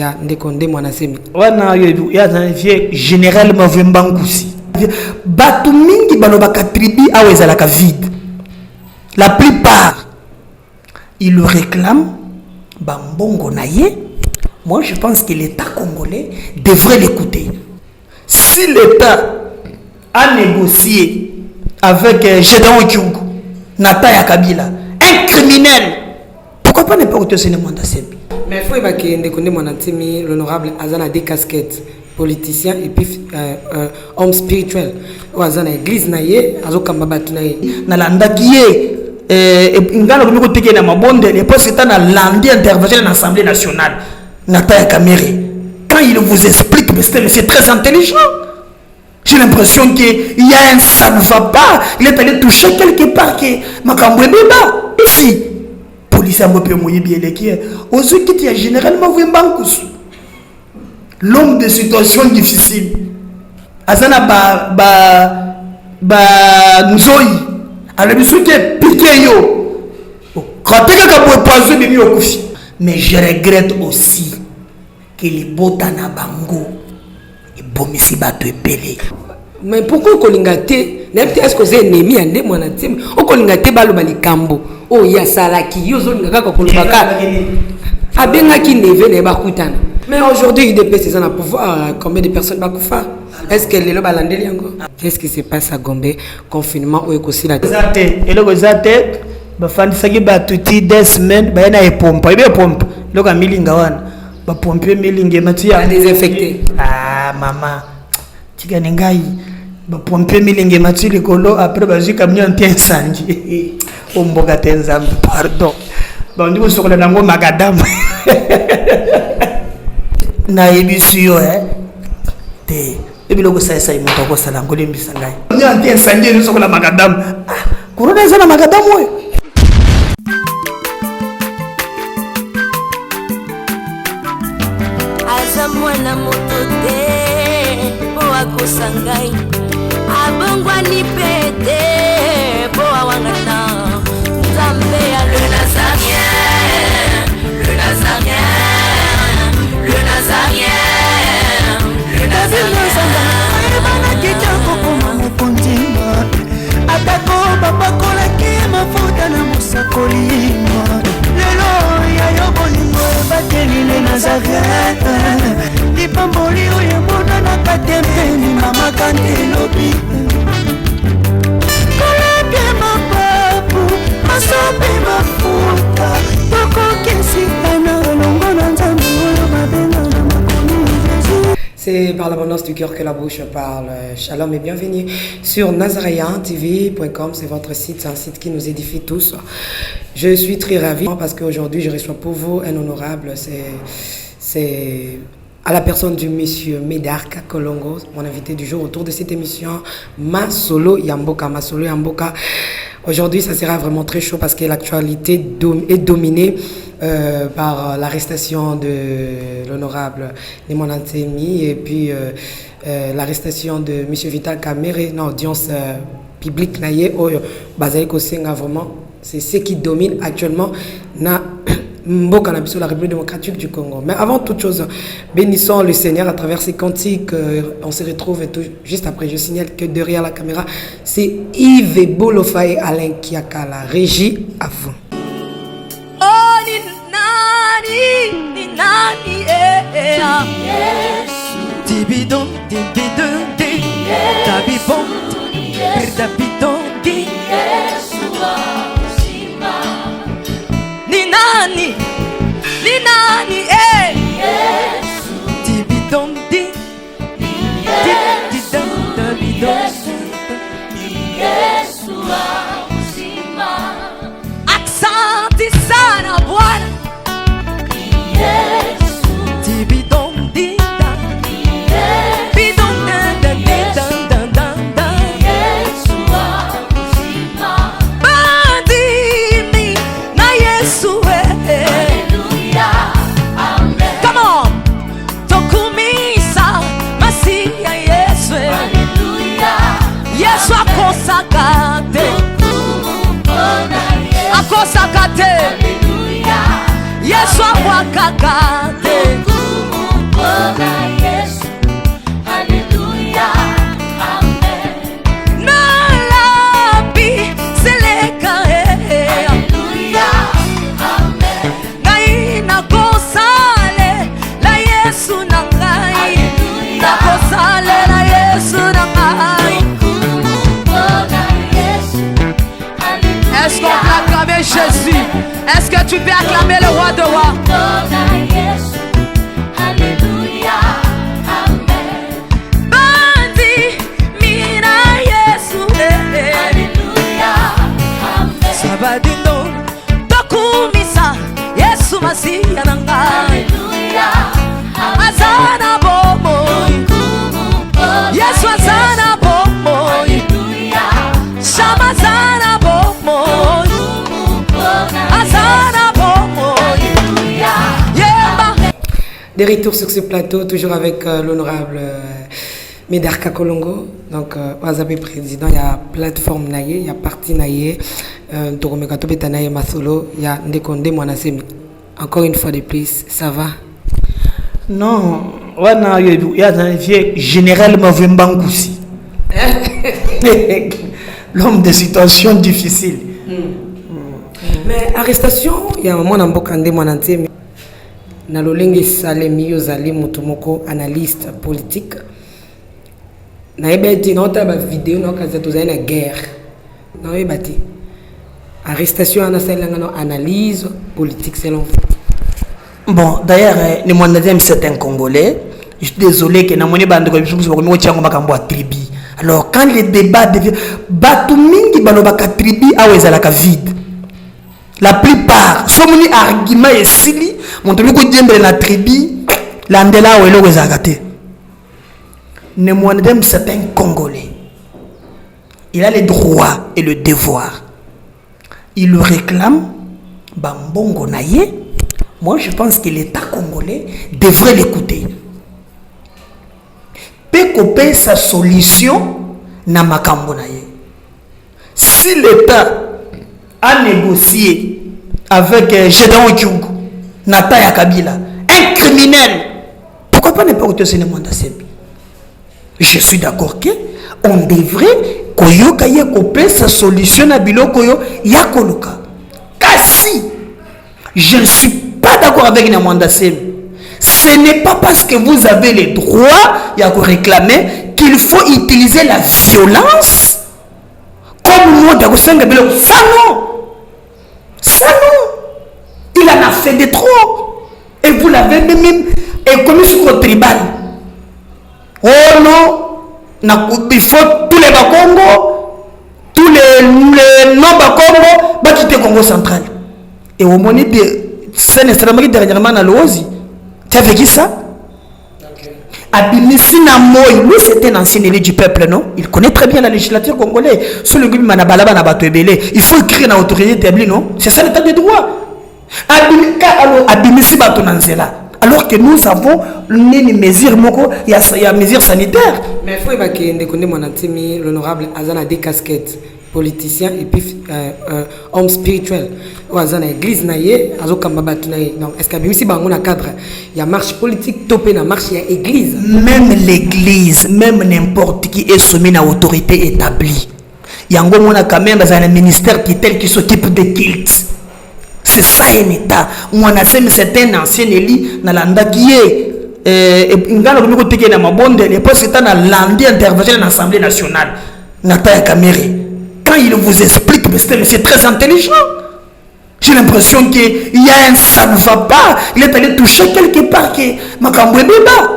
Ya ndeko nde mwanasemi wana ya vie général Mavemba Nkusi batu mingi balobaka tribu awa ezalaka vide. La plupart ils le réclament bambongo na ye. Moi je pense que l'État congolais devrait l'écouter. Si l'État a négocié avec Gédéon Dioungu, Nataya Kabila, un criminel, pourquoi pas ne pas écouter Mwanda Sembi? Mais il faut que Ndekonde Mwanatemi, l'honorable Azana des casquettes, politicien et puis homme spirituel. Ou Azana église naye, Azo Kambabatu naye. Nalanda kiye, ngana kumiko teke na mabonde, les postes étant na landi intervention dans l'Assemblée nationale. Nataya Kamere, quand il vous explique, mais c'est très intelligent. J'ai l'impression qu'il y a un ça ne va pas. Il est allé toucher quelque part que Makambwe Beba. Ici. Police a mopé moyen bien qui est aux yeux qui est généralement l'homme de situation difficile. Azana ba nzoi alors biso qui est piqué yo quand ka poison bimi okufi. Mais je regrette aussi que les botana bango et bomisi bato epelé. Mais pourquoi kolingate est-ce que c'est ennemi ande Mwanatemi o kolingate baloba likambo o ya salaki yo zoni kaka kolobaka abenga ki neve ne bakutana. Mais aujourd'hui il dépêche ça na pouvoir combien de personnes bakufa. Est-ce que lelo balandeli yango? Qu'est-ce qui se passe à Gombe? Confinement ou ekosi la zate eloko zate bafandisaki batuti des semaines bayana epompa ibe pompe loka milinga wana ba pompe milinga matia désinfecté. Ah maman tika nengai ba pompe milinga matia likolo après ba jika mnyo mpien sanji omboka tenzambe pardon ba ndiko sokola nango makadamu na ebisiyo te ebiloko saisa imoto ko sala ngole mbisangai mnyo mpien sanji sokola makadamu corona ezana makadamu oyo. Mwana moto te po akosangai abongwa ni pete po awangana nzambe ya le nazarien le nazarien le nazarien le nazarien bana kitoko kuma mukundima atako babakolaki mafuta na musakolima lelo ya yobolingo bateli le nazarien Pamboli oye mona na katembeni mama kandelobi Kolabye mapapu masobe mafuta Toko kesikana longo na nzambu oyo mabenga na makomi Jésus. C'est par l'abondance du cœur que la bouche parle. Shalom et bienvenue sur nazariantv.com. C'est votre site, c'est un site qui nous édifie tous. Je suis très ravi parce qu'aujourd'hui je reçois pour vous un honorable. C'est à la personne du monsieur Medarka Kolongo, mon invité du jour autour de cette émission Masolo Yamboka. Masolo Yamboka. Aujourd'hui, ça sera vraiment très chaud parce que l'actualité est dominée par l'arrestation de l'honorable Mwanatemi et puis l'arrestation de monsieur Vital Kamerhe dans l'audience publique naye oyo bazali kosenga vraiment c'est ce qui domine actuellement na Mboka na biso la République démocratique du Congo. Mais avant toute chose, bénissons le Seigneur à travers ces cantiques. On se retrouve tout juste après. Je signale que derrière la caméra, c'est Yves Bolofa et Alain Kiaka, la régie à vous. Oh ni nani Tibidon tabibon perdabidon Ni nani Yesu Tibidon di Yesu uzima Aksanti sana Bwana Yesu Tibidon di Bidon Yesu Est-ce que tu peux acclamer le roi de rois? Alléluia, Amen. Bandi, mina Yesu, Alléluia, Amen. Sabadindo, Tokumisa, Yesu Masiya nanga. Alléluia, Amen. Azana bomo, Yesu azana bomo, Alléluia, Shama azana bomo, azana bomo, Alléluia. Yemba. De retour sur ce plateau, toujours avec l'honorable Medarka Kolongo. Donc, Wazabe président, il y a plateforme Naye, il y a parti Naye, Toromegato Betanaye Masolo, il y a Ndekonde Mwanasemi. Encore une fois de plus, ça va? Non, il y a un vieux général Mavembankoussi. L'homme des situations difficiles. Mais arrestation, il y a un moment dans Bokande Mwanasemi. Nalolenge Salemi Yozali Mutumoko, analyste politique. Naebeti nota ba vidéo no kazato za na guerre. Naebati. Arrestation ana selanga analyse politique selon vous. Bon, d'ailleurs, le mondialisme c'est un Congolais. Je suis désolé que na moni bande ko biso ko mo tiango makambo a tribu. Alors quand le débat devient batumingi balobaka tribu awezalaka vide. La plupart, so moni argument et sili, montomi ko djembe na tribu, landela welo wezakate. Le mondialisme c'est un Congolais. Il a les droits et le devoir. Il le réclame bambongo naye. Moi, je pense que l'État congolais devrait l'écouter. Peut couper sa solution na makambo naye. Si l'État a négocié avec Gédéon Kyungu, Nataya Kabila, un criminel, pourquoi pas ne pas retenir le mandat Sembi? Je suis d'accord que on devrait couper sa solution na biloko yo yakoluka. Kasi je ne suis pas d'accord avec Namwanda Sem. Ce n'est pas parce que vous avez les droits à réclamer qu'il faut utiliser la violence comme mot de ça non. Ça non. Il en a fait de trop. Et vous l'avez même commis sur le tribal. Oh non. Il faut tous les Bakongo, tous les non-Bakongo, va quitter Congo central. Et au moment de c'est extrêmement dernièrement dans l'Ozi. Tu as vécu ça? Abimisi Namoy, lui c'était un ancien élu du peuple, non? Il connaît très bien la législature congolaise. Sur le gouvernement Manabalaba Nabatouébélé, il faut écrire dans l'autorité établie, non? C'est ça l'état de droit. Abimisi Batonanzela. Alors que nous avons une mesure, il y a une mesure sanitaire. Mais il faut que l'honorable Azana des casquettes, politicien et puis homme spirituel. Azana église naïe, azokambabatu naïe. Donc est-ce que même si bango na cadre, il y a marche politique, topé na marche, il y a église. Même l'église, même n'importe qui est soumis à autorité établie. Il y a quand même un ministère qui s'occupe des cultes. C'est ça un état. Moi, c'est un ancien élu dans l'anda qui est. C'est un landé intervention dans l'Assemblée nationale. Nataya Kamere. Quand il vous explique, c'est très intelligent. J'ai l'impression qu'il y a un ça ne va pas. Il est allé toucher quelque part que Makambwe Beba.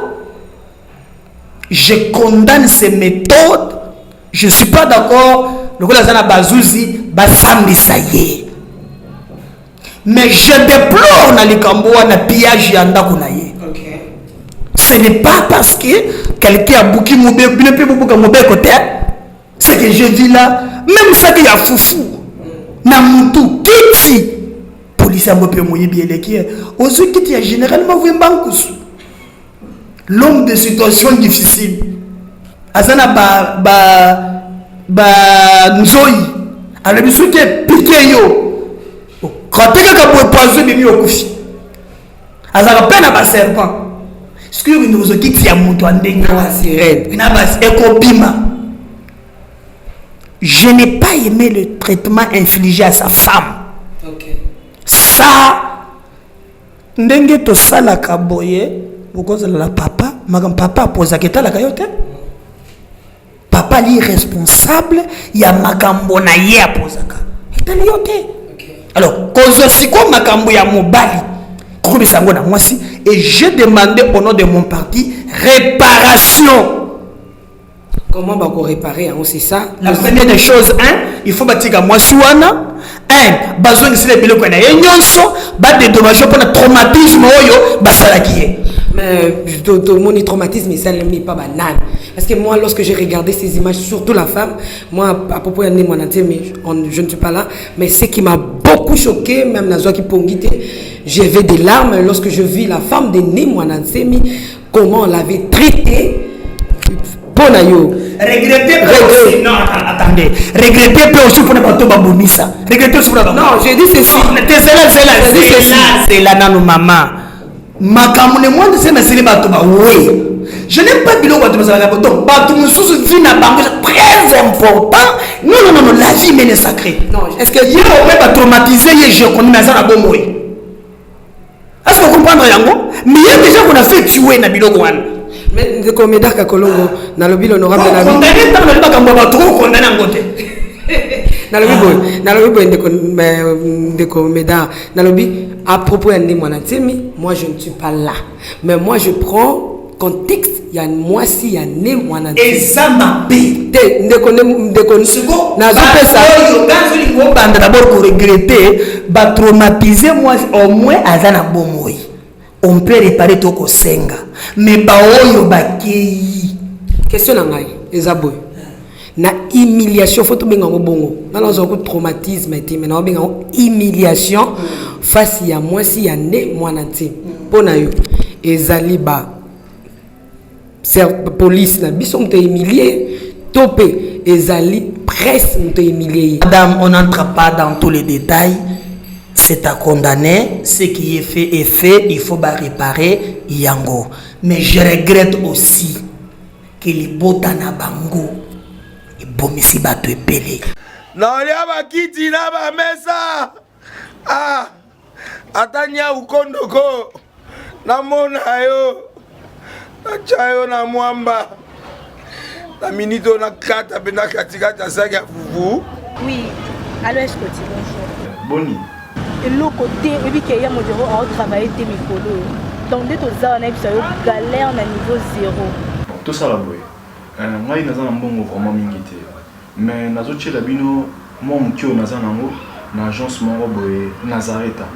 Je condamne ces méthodes. Je ne suis pas d'accord. Le gars Zana Bazouzi, Basambi Saye. Mais je déplore dans les Kamboa, dans le pillage Yanda Kounaye. Ce n'est pas parce que quelqu'un a bouqué mon bébé, côté. Ce que je dis là, même ça qu'il y a foufou. Namoutou, Kiti. Police a mopé mouillé bien les qui est. Aussi, Kiti a généralement vu Mbankous. L'homme de situation difficile. Azana Nzoï. Alors, il faut que piqué yo. Quand tu as un poison, tu as un coufi. Alors, tu as un serpent. Ce que nous avons dit, c'est un mouton. Je n'ai pas aimé le traitement infligé à sa femme. Ça, ndenge to sala kaboye, vous la papa, magam papa pose la question la kayote. Papa li responsable, ya magambo na ye posaka. Etaliote. Alors, Kozosiko Makambo ya Mobali, Kokobesango na Mwasi, et j'ai demandé au nom de mon parti réparation. Comment va qu'on réparer, c'est ça? La première des choses, il faut bâtir à Mwasi wana. Besoin de se lever le coin. Et nyonso, ba dédommagé pour le traumatisme oyo, basalakiye. Mais mon traumatisme, ça ne m'est pas banal. Parce que moi, lorsque j'ai regardé ces images, surtout la femme, moi, à propos de mon entier, mais je ne suis pas là, mais ce qui m'a beaucoup choqué, même Nazoa qui pongite, j'avais des larmes lorsque je vis la femme de Nimwanantsemi, comment on l'avait traitée. Regretter aussi. Non, attendez. Regretter peut aussi pour ne pas tomber bonissa. Regretter aussi pour ne pas. Non, j'ai dit ceci. C'est là, non, maman. Makamune moi de ces messieurs batoba oui. Je n'aime pas bilo batou masala batou. Batou mususu vie na bango très important. Non non non non, la vie est sacrée. Non, est-ce que hier on va traumatiser hier je connais mais ça na bon oui. Est-ce que vous comprenez yango? Mais il y a déjà qu'on a fait tuer na bilo wana. Mais de comme Médard Kakolongo, na lobby l'honorable de la vie. Condamné tant le bakambo ba trop condamné en côté. Na lobby de comme Médard, na lobby à propos de Nimwanantsemi, moi je ne suis pas là. Mais moi je prends contexte, il y a moi si il y a Nimwanantsemi. Et ça m'a pété. D'abord pour regretter, bah traumatiser moi au moins azana bomoy. On peut réparer tout au senga. Mais bah oyo bakei. Question nangai, ezaboy. Na humiliation faut tout bien en bongo. Na dans un traumatisme et mais na bien humiliation face à moi si ya né Mwanantsemi. Pona yo ezali ba police na biso mte humilié topé ezali presse mte humilié. Madame, on n'entre pas dans tous les détails. C'est à condamner. Ce qui est fait, il faut réparer yango. Mais je regrette aussi que les botana bango et bomisi bato epele. Non, il y a ma kiti na ba mesa. Ah, atanya ukondoko. Na mona yo. Na chayo na mwamba. Na minito na kata pena katikata saga fufu. Oui, allô, est-ce que tu bonjour? Boni. Et l'autre côté, et puis qu'il y a mon bureau à travailler des micros. Donc, dès que tu as un galère à niveau 0. Tout ça là, boy. Moi, il y a un bon vraiment mingité. Mais dans autres la bino, moi, mon kio n'a pas une agence mon boy Nazareta.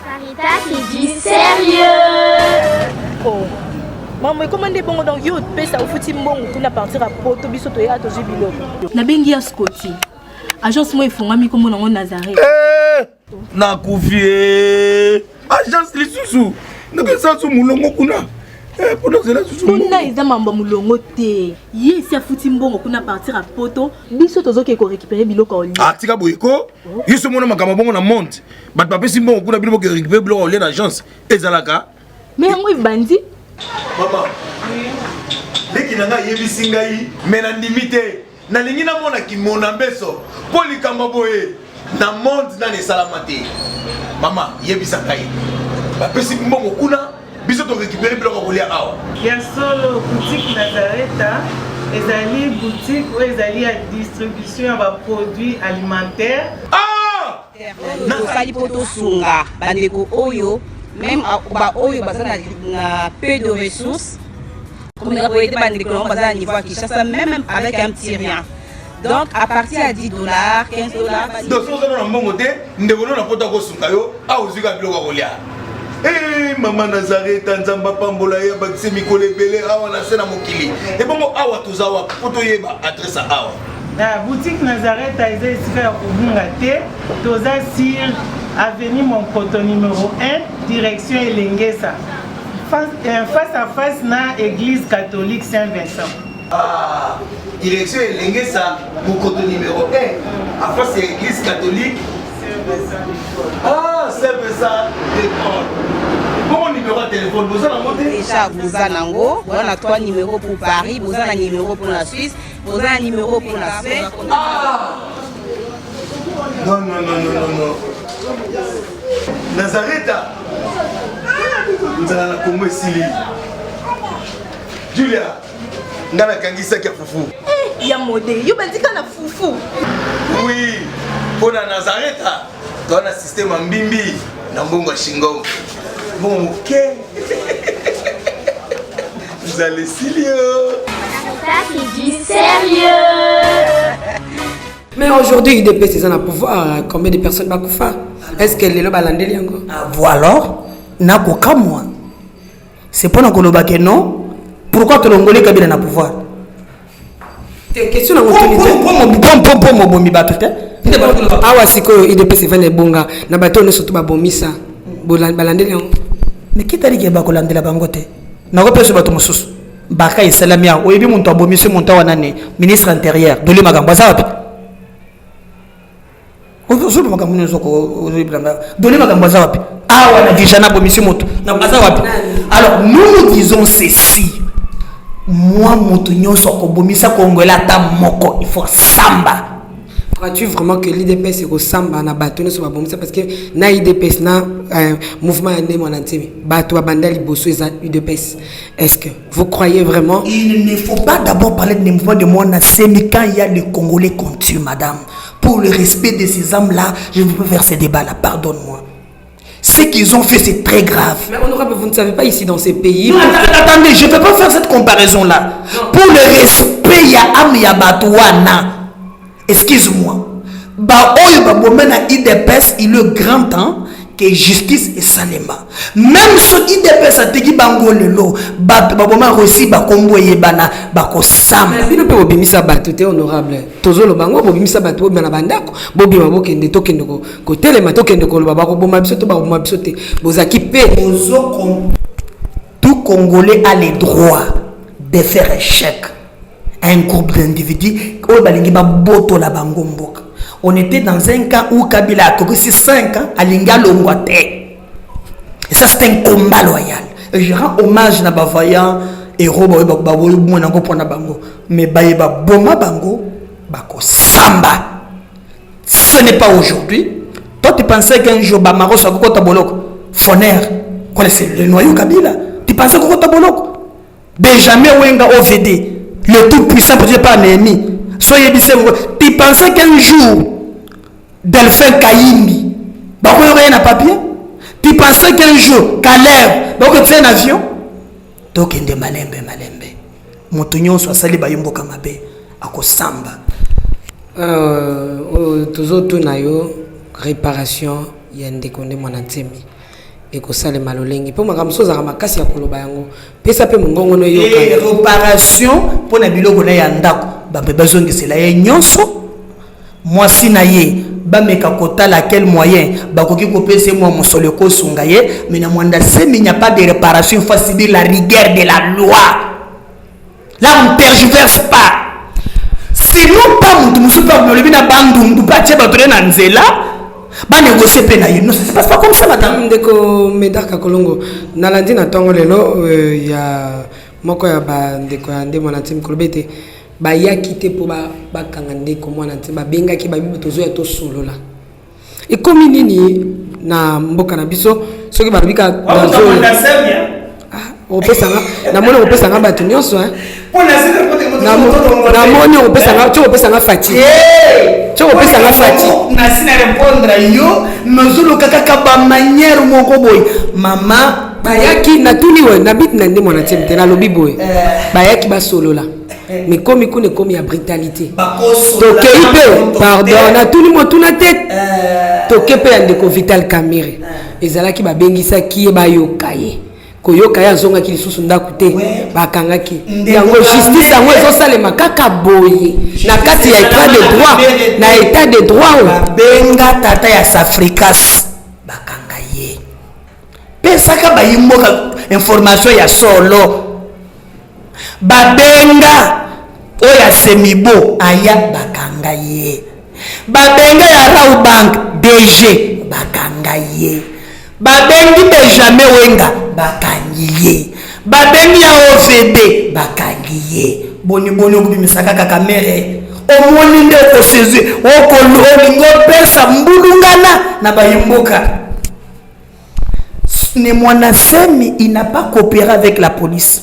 Sarita qui dit sérieux. Oh. Maman, comment est bon donc yo pe ça au fouti bon pour partir à Porto biso to ya to jibilo. Na bengi ya Scotty. Agence moi ifongami comme on Nazareta. Na kufie agence lisusu ndeke sansu mulongo kuna pona zela susu kuna eza mamba mulongo te yesi afuti mbongo kuna partir à Poto biso tozoke ko récupérer biloko oli tika boyeko yiso mona makama bongo na monte bat papesi mbongo kuna biloko ko récupérer biloko oli na agence ezalaka mais yango ibandi mama leki nanga yebisi ngai mais na ndimite na lingi na mona kimona mbeso poli kamba boye na monde na salamate mama yebisa kai ba pesi mbongo kuna biso to récupérer biloko kolia awa ya solo boutique Nazareta ezali boutique ou ezali à distribution ya ba produits alimentaires Nazali poto sunga bandeko oyo même ba oyo bazana na peu de ressources comme la boyete bandeko bazana niveau Kinshasa même avec un petit rien. Donc à partir à $10, $15. Donc si vous avez un bon côté, nous devons nous apporter au sungayo, à aux yeux de l'Olia. Eh maman Nazareta nzamba pambola ya bakise mikole belé awa na sena mokili. Et bon awa tozawa poto yeba adresse awa. La boutique Nazareta est ici à Obungate, toza sur avenue Monkoto numéro 1, direction Elengesa. Face à face na église catholique Saint-Vincent. Ah, direction Elengesa, Monkoto numéro 1, à face de l'église catholique. Ah, c'est ça. Bon numéro de téléphone, vous avez monté déjà vous avez nango, vous avez 3 numéros pour Paris, vous avez un numéro pour la Suisse, vous avez un numéro pour la Suisse. Ah non, non, non, non, non, non. Nazareta. Vous allez la Congo Sili. Julia, ngana kangisa kia fufu. Ya modé, yo bandika na fufu. Oui, pour la Nazareta. Dans un système en bimbi, dans bon Washington. Bon, ok. Vous allez sérieux. C'est du sérieux. Mais aujourd'hui, IDP, c'est ça le pouvoir. Combien de personnes va faire? Est-ce qu'elle est là, balandeli encore? Voilà. N'a qu'aucun moi. C'est pas dans le non. Pourquoi tu l'ongolais Kabila na pouvoir? Question à mon ah ouais, c'est que IDP c'est les bonga. Na bateau ne surtout pas bomisa. Balandeli encore. Mais qui t'a dit qu'il va collander la bangote? N'a pas pu se battre mon sous. Baka et Salamia. Oui, bien mon toit bomisa mon toit wanane. Ministre intérieur. De l'Imagambaza. Aujourd'hui, alors nous disons ceci. Moi motonyo soko bomisa kongola ta moko il faut samba. Crois-tu vraiment que l'IDPS c'est au samba na bateau sur bomisa parce que na IDPS na mouvement ande mon antime bateau bandali bosso IDPS. Est-ce que vous croyez vraiment? Il ne faut pas d'abord parler de mouvement de mon antime quand il y a les Congolais contre madame. Pour le respect de ces âmes-là, je ne peux pas faire ces débats-là, pardonne-moi. Ce qu'ils ont fait, c'est très grave. Mais honorable, vous ne savez pas ici dans ces pays. Non, attendez, je ne peux pas faire cette comparaison-là. Pour le respect, il y a Am Yabatouana. Excuse-moi. Bah, IDPS, il est grand temps que justice et salema. Même ce IDPS a dit bangolelo, baboma aussi bakombo yebana bakosam. Mais ne peut bimisa batute honorable. Tozolo bango bimisa batu bana bandako. Bobi mabokende tokende ko telema tokende ko loba ko boma biso to ba boma biso te. Bozaki pe tout Congolais a le droit de faire un chèque à un groupe d'individus au balingi ba boto la bango mboka. On était dans un cas où Kabila a commencé 5 ans à Lingalongwate. Et ça, c'est un combat loyal. Et je rends hommage à Bavayan et Robo Bango. Mais Baïba Boma Bango, Bako Samba. Ce n'est pas aujourd'hui. Toi, tu pensais qu'un jour, Bamaro soit Kota Bolok, Foner, connaissez le noyau Kabila. Tu pensais que Kota Bolok, Benjamin Wenga OVD, le tout puissant produit par Néhémie. Soyez bissé, tu pensais qu'un jour, Delphin Kaïmi, bah vous n'aurez rien à papier. Tu pensais qu'un jour, Caleb, bah vous un avion. Donc il y a des malembe. Montonyon soit sali bayombo kamabe, ako samba. Toujours tout nayo réparation yende konde monantemi. Et que ça les malolengi. Pour ma ramso za makasi ya koloba yango. Pesa pe mongongo no yoka. Et réparation pour na biloko na yandako. Ba besoin de cela y nyonso. Moi si na ye ba meka kota laquelle moyen ba koki ko pese moi mon soleko sungaye mais na mwanda se il n'y a pas de réparation il faut subir la rigueur de la loi. Là on ne tergiverse pas. Sinon pas mon super no lebina bandu du pas tcheba tena nzela ba négocier pe na ye. Non c'est pas comme ça madame. Ndeko Medaka Kolongo nalandi na tongo lelo ya moko ya ba ndeko ya ndemo na team kolobete ba ya kité pour ba kangande ko mwana nti ba benga ki ba bibi tozo ya to solo la e komi nini na mboka na biso soki ba bika dazo o pesa na mona o pesa ngaba tu nyonso na mona o pesa ngaba tu o pesa ngaba fati tu o pesa ngaba fati na sina répondre yo nozulu kaka ba manière moko boy mama bayaki na tuniwe na bit na ndemo na temte na lobi boy bayaki ba solo la. Mais comme il y a brutalité. Pardon, on a tout le monde tout la tête. Toké pe andeko Vital Kamerhe. Ezala ki ba bengisa ki ba yokaye. Ko yokaye zonga ki lisusu ndakute ba kangaki. Yango justice yango ezo salema kaka boye. Na kati ya état de droit, na état de droit benga tata ya Safrikas ba kangaye. Pesa ka ba yimboka information ya solo. Babenga oya semibo aya bakanga ye. Babenga ya Rau Bank DG bakanga ye. Babengi Benjamin Wenga bakangi ye. Babengi ya OVD bakangi ye. Boni okubimisaka kaka Kamerhe. Omoni nde ko sezi okolingo pesa mbulungana na bayimboka. Ne mwana semi il n'a pas coopéré avec la police.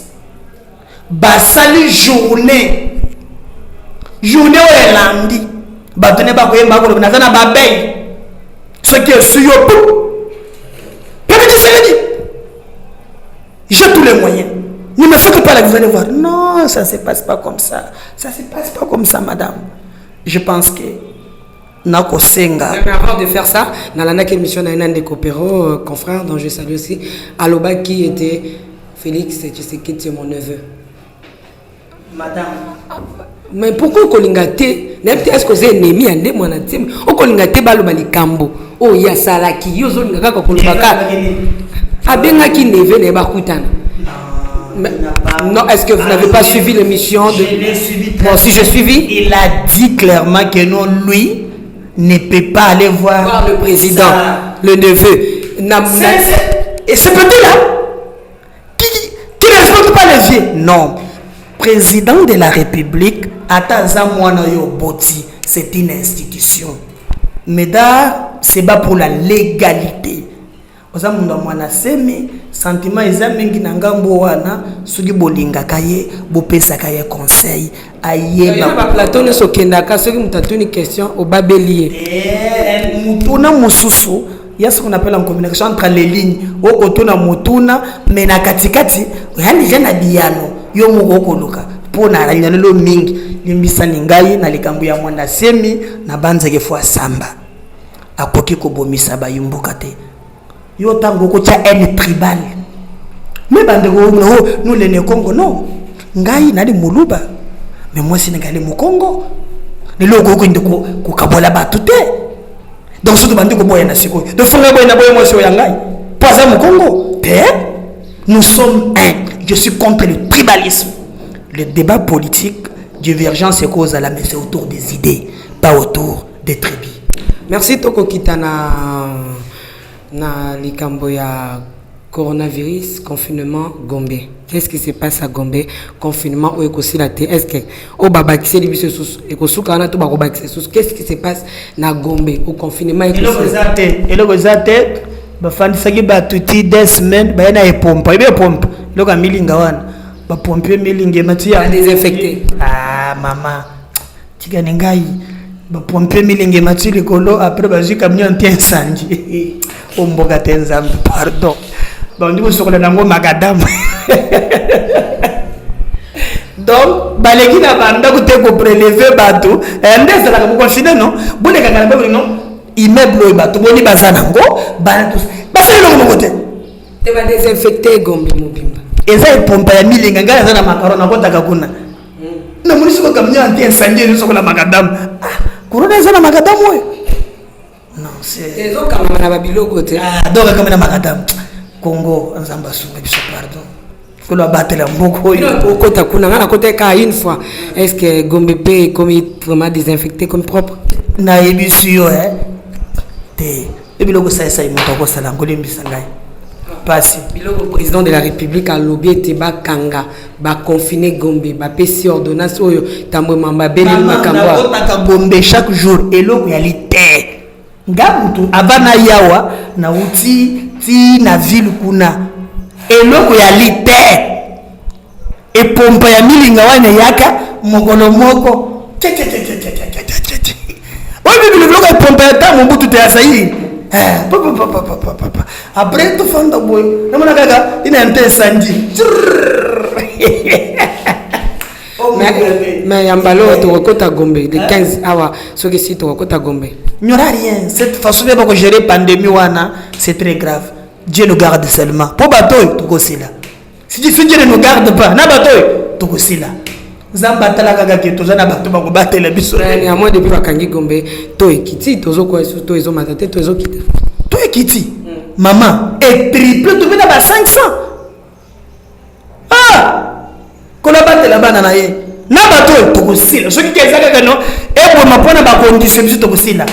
Basali journée au lundi batone ba koyemba ko na babay Ce qui est sur le bout. J'ai tous les moyens. Ne me faites pas là, vous allez voir. Non, ça ne se passe pas comme ça. Ça ne se passe pas comme ça, madame. Je pense que Nako Senga. Mais avant de faire ça, dans la émission d'un des coopéros, confrère, dont je salue aussi, Aloba qui était Félix, tu sais qui c'est mon neveu. Madame. Mais pourquoi Kolingate, est-ce que c'est ennemi à des mois au Kolingate Balobali Kambo, oh ya Salaki, Yozolinga Kolubaka, Abengaki Neve Nebakutan. Non, est-ce que vous n'avez pas suivi l'émission de... Je l'ai suivi. Bon, si j'ai suivi. Il a dit clairement que non, lui ne peut pas aller voir le président, le neveu. Et ce petit-là, qui ne respecte pas les vieux. Non. Président de la République, c'est une institution. Mais là, c'est pas pour la légalité. Oza munda mwana semi sentiment eza mingi na ngambo wana soki bolinga kaye bopesa kaye conseil aye ba plateau ne sokenda ka soki mutatuni question au babelie mutuna mususu il y a ce qu'on appelle en communication entre les lignes okotuna mutuna mais na katikati yani jana diano yo mukokoluka pona ranyalo mingi limbisa ningai na likambo ya mwana semi na banza ke fwa samba akoki kobomisa bayumbuka te. Yo tango ko cha en tribal mais bande ko nous les Congo non ngai na di muluba mais moi sénégalais mu Congo le logo ko ndiko ko kabola batute donc surtout bande ko boya na siko de fonga boya na boya moi so yangai pas mu Congo te nous sommes un. Je suis contre le tribalisme. Le débat politique divergence et cause à la mais c'est autour des idées pas autour des tribus. Merci Toko Kitana. Na likambo ya coronavirus, confinement Gombe. Qu'est-ce qui se passe à Gombe? Confinement ou écosylate? Est-ce que au babakise libiso sous écosuka na to bakobakise sous? Qu'est-ce qui se passe na Gombe au confinement écosylate? Et le gozate ba fandisaki ba tuti 2 semaines ba na epompa ibe pompe le ka milinga wana ba pompier milinga matia désinfecté. Ah maman tika nengai ba pompier milinga matia likolo après ba jika mnyo ntien sanji. Omboga tenzambe pardon bandi ko sokola nango makadamu donc baleki na banda ko te ko prélever bato ndeza la ko confiner non bone kaka na non immeuble bato boni bazana ngo bana tous basa lo ko ngote te ba désinfecter Gombe mobimba eza pompa ya milinga ngala za na makarona ko taka kuna na munisi ko kamnya anti incendie so sokola makadamu corona eza na makadamu oyo. Non, c'est donc comme on a babilo côté. Ah, donc comme on a madame Congo, ensemble sunga biso pardon. Faut le battre la mboko. Au côté kuna ngana côté ka une fois. Est-ce que Gombe P comme vraiment désinfecté comme propre? Na ebisio te. Ebiloko ça imotoko sala ngoli mbisangai. Pasi. Biloko président de la République a lobby te ba kanga ba confiner Gombe ba pesi ordonnance oyo tambo mamba beli makamba. Na Gombe chaque jour eloko ya lité. Ngabutu abana yawa na uti ti na ville kuna eloko ya lite e pompa ya milinga wana yaka mokolo moko obi biloko e pompa ya tamu mbutu te asayi après to fanda boy na mona kaka ina nte sanji mais yambalo to kota Gombe de 15 awa soki si to kota Gombe. Il n'y aura rien. Cette façon de gérer la pandémie, c'est très grave. Dieu nous garde seulement. Pour bateau, tout aussi là. Si Dieu ne nous garde pas, na bateau, tout aussi là. Zambatala gaga qui tous na bateau ba ko batela biso. Mais à moi depuis bakangi Gombe, to ekiti tozo ko eso to ezo matate to ezo kita. To ekiti. Maman, et triple to na ba 500. Ah! Ko la batela bana na ye. Na bateau tout aussi là. Ce qui est ça non, et pour ma pona ba condition biso tout aussi là.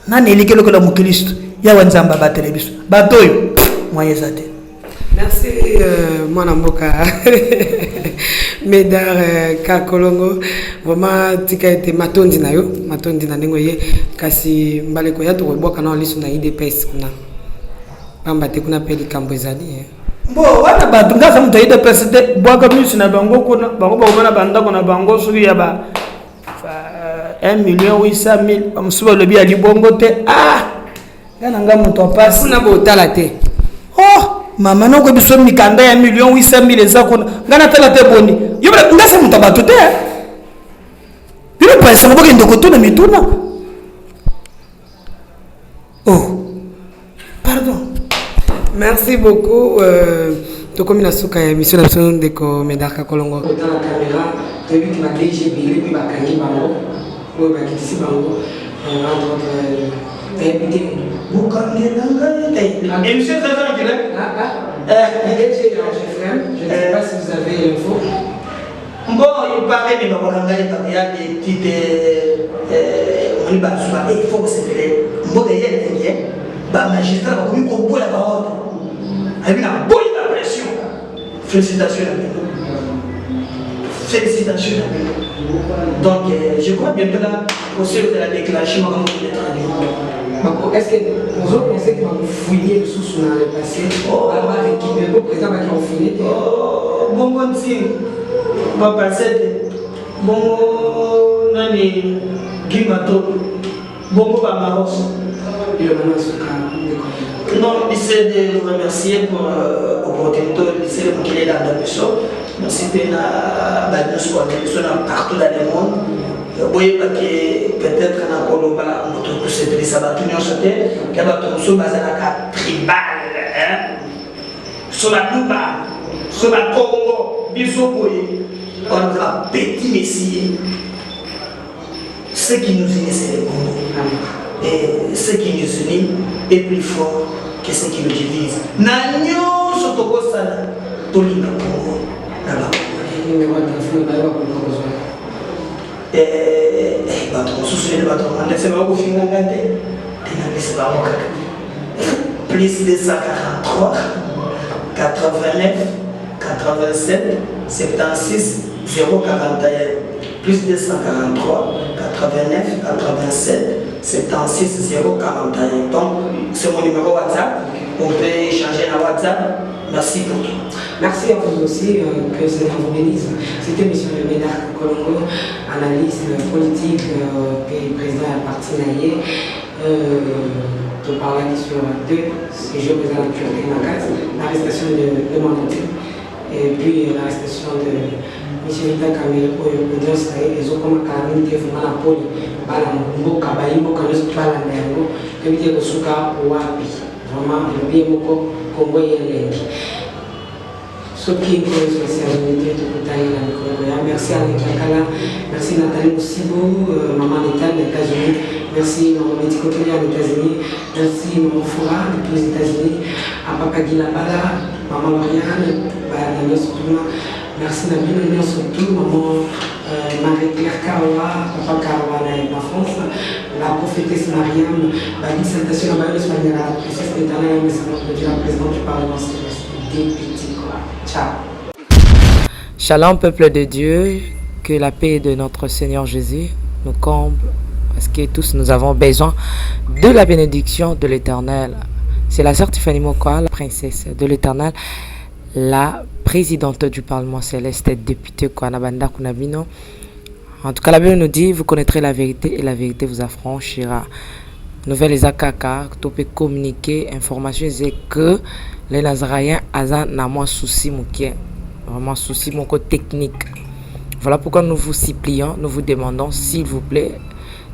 Nani elikelo ko la mukristo ya wanzamba batele biso batoyo moye zate. Merci mwana mboka Médard Kakolongo vraiment tika ete matondi na yo matondi na ndenge ye kasi mbaleko ya to boka na lisu na IDPS kuna pamba te kuna peli kambo ezali bo wana batu ngasa mtu IDPS te boka misu na bango kuna bango ba bona banda kuna bango suki ya ba 1,800,000 amsuba lobi ali bongo te Nanga moto passe. Kuna botala te. Oh, mama noko biso mikanda ya 1,800,000 ezako. Ngana tala te boni. Yo ngasa moto bato te. Bino pesa ngoboke ndoko to na mituna. Oh. Pardon. Merci beaucoup. Tokomi na suka ya émission na ndeko Médard Kolongo. Dans la caméra, tu as vu que ma DG Billy puis bakangi bango. Ou bakitisi bango. Entre autres, député. Et monsieur Trésor qui est là? Je ne sais pas si vous avez l'info. Bon, il paraît que nous avons des petites. Il faut que c'est vrai. Moi, d'ailleurs, magistrat va vous comprendre la parole. Avec une bonne impression. Félicitations à nous. Félicitations à nous. Donc, je crois bientôt là, au sein de la déclaration, on va vous traduire. Est-ce que nous autres pensons que nous fouiller le sous dans le passé? On va récupérer le président qui a fouillé. Bon, bon, si. Bon, passé. Bon, nani, Guimato. Bon, bon, Maros. Non, j'essaie de vous remercier pour l'opportunité de qu'il est là dans le show. Merci de la partout dans le monde. Vous voyez que peut-être dans Colomba, notre coup c'est de l'Isabatu Nyosote, qui a battu sur la tribal, sur la Touba, sur la Congo, Bisopoye, on a un petit messie. Ce qui nous unit, c'est le Congo. Et ce qui nous unit est plus fort que ce qui nous divise. Nanyo Sotoko Sana, Tolina Congo, là-bas. Plus 243 89 87 76 041 plus 243 89 87 76 041. Donc c'est mon numéro WhatsApp, on peut échanger dans WhatsApp. Merci pour tout. Merci à vous aussi, que le Seigneur vous bénisse. C'était M. Médard Kolongo, analyste politique, président du parti Naïe. Je parlais sur deux séjours de la l'arrestation de Mandanté et puis l'arrestation de M. Vita Kamel pour l'audience et Zokoma Kalamine qui est vraiment la poli. Mboka Baimboka nous parle d'Ango, que nous disons Souka Wapi. Vraiment, le bien Moko, Congo et Lengi. Ce qui est pour les spécialités de Koutaï, merci à Nekakala, merci Nathalie Moussibou, maman d'État des États-Unis, merci maman Méticotolia des États-Unis, merci maman Foura depuis les États-Unis, à Papa Guilabala, maman Lauriane, merci Nabino surtout, maman Marie-Claire Kawa, Papa Kawa en France, la prophétesse Mariam, Babi Salutation à Babi Espagnol, la princesse d'éternel, la présidente du Parlement céleste, député. Ciao. Shalom peuple de Dieu, que la paix de notre Seigneur Jésus nous comble, parce que tous nous avons besoin de la bénédiction de l'Éternel. C'est la sœur Tiffany Mokoa, la princesse de l'Éternel, la présidente du Parlement céleste, députée Kwanabanda Kunabino. En tout cas, la Bible nous dit, vous connaîtrez la vérité et la vérité vous affranchira. Nouvelle Zakaka, tu peux communiquer, information, c'est que les Nazaréens ont un souci, vraiment souci technique. Voilà pourquoi nous vous supplions, nous vous demandons, s'il vous plaît,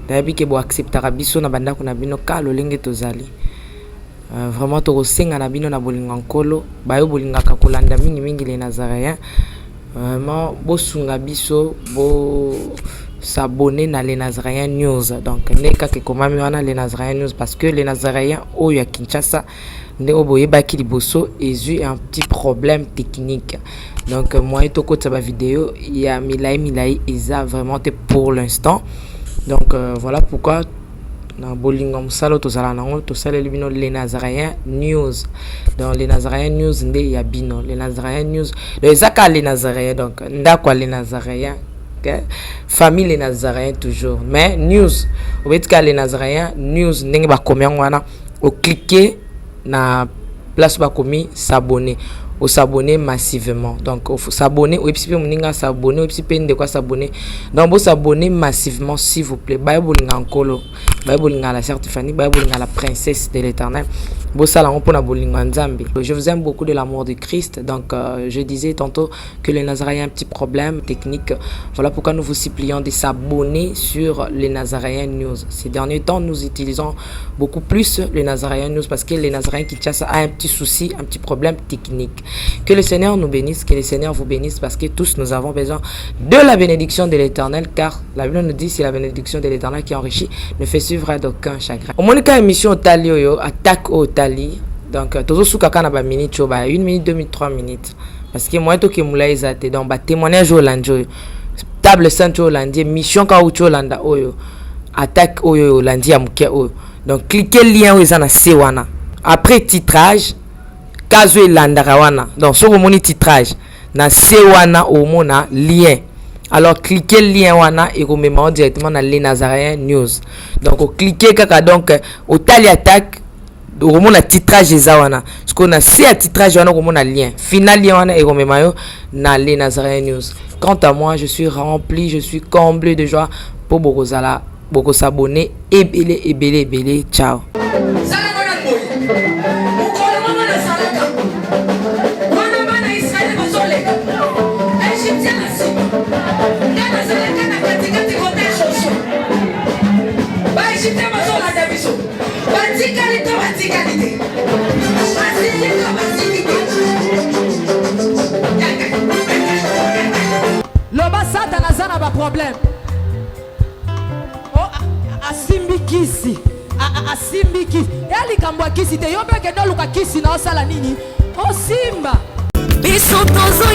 d'ailleurs que vous acceptez Rabiso na banda kuna bino ka lolenge tozali. Vraiment to senga na bino na bolinga nkolo, bayo bolinga ka kolanda mingi les Nazaréens. Vraiment bo sunga biso bo s'abonner dans les Nazaréens News. Donc neka ke komami wana les Nazaréens News parce que les Nazaréens oyo ya Kinshasa ndeko boyebaki liboso ezu un petit problème technique. Donc moi to ko tsaba vidéo il y a milai eza vraiment pour l'instant. Donc voilà pourquoi na bolingo musalo tozala nango tosala libino les Nazaréens News. Dans les Nazaréens News nde ya bino les Nazaréens News les zaka les Nazaréens donc ndakwa les Nazaréens. Okay. Famille les Nazaréens toujours mais news au betika les Nazaréens news ndenge ba komia wana au cliquer na place ba komi s'abonner au s'abonner massivement donc faut s'abonner au epipe muninga s'abonner au epipe ndeko s'abonner donc bo s'abonner massivement s'il vous plaît ba bolinga nkolo la sœur Tiffany, la princesse de l'Éternel. Je vous aime beaucoup de l'amour de Christ. Donc, je disais tantôt que les Nazaréens ont un petit problème technique. Voilà pourquoi nous vous supplions de s'abonner sur les Nazaréens News. Ces derniers temps, nous utilisons beaucoup plus les Nazaréens News parce que les Nazaréens qui chassent a un petit souci, un petit problème technique. Que le Seigneur nous bénisse, que le Seigneur vous bénisse parce que tous nous avons besoin de la bénédiction de l'Éternel, car la Bible nous dit c'est la bénédiction de l'Éternel qui enrichit ne fait suivre d'aucun chagrin. Au moins, quand émission au Tali, attaque au Tali. Donc, toujours sous kaka na ba minute, 1 minute, 2 minutes, 3 minutes. Parce que moi, tout qui moula izate, donc, ba témoignage au landjo, table sainte au lundi, mission ka au landa oyo, attaque au lundi à mouké oyo. Donc, cliquez le lien où ils en a sewana. Après titrage, kazo landarawana. Donc, sur le titrage, na sewana au mona lien. Alors, cliquez le lien wana et vous mettez directement dans les Nazaréens News. Donc, cliquez kaka donc au Tali attaque. Au moment titrage ezawana ce qu'on a c'est à titrage wana au moment lien final lien wana et komemayo na les Nazaréens News. Quant à moi, je suis rempli, je suis comblé de joie pour bokozala boko s'abonner et belé ciao. Loba Satan azana ba problème. Oh asimbikisi. Asimbikisi. Eli kambwa kisi te yobe ke no luka kisi na osala nini? O simba. Biso tozo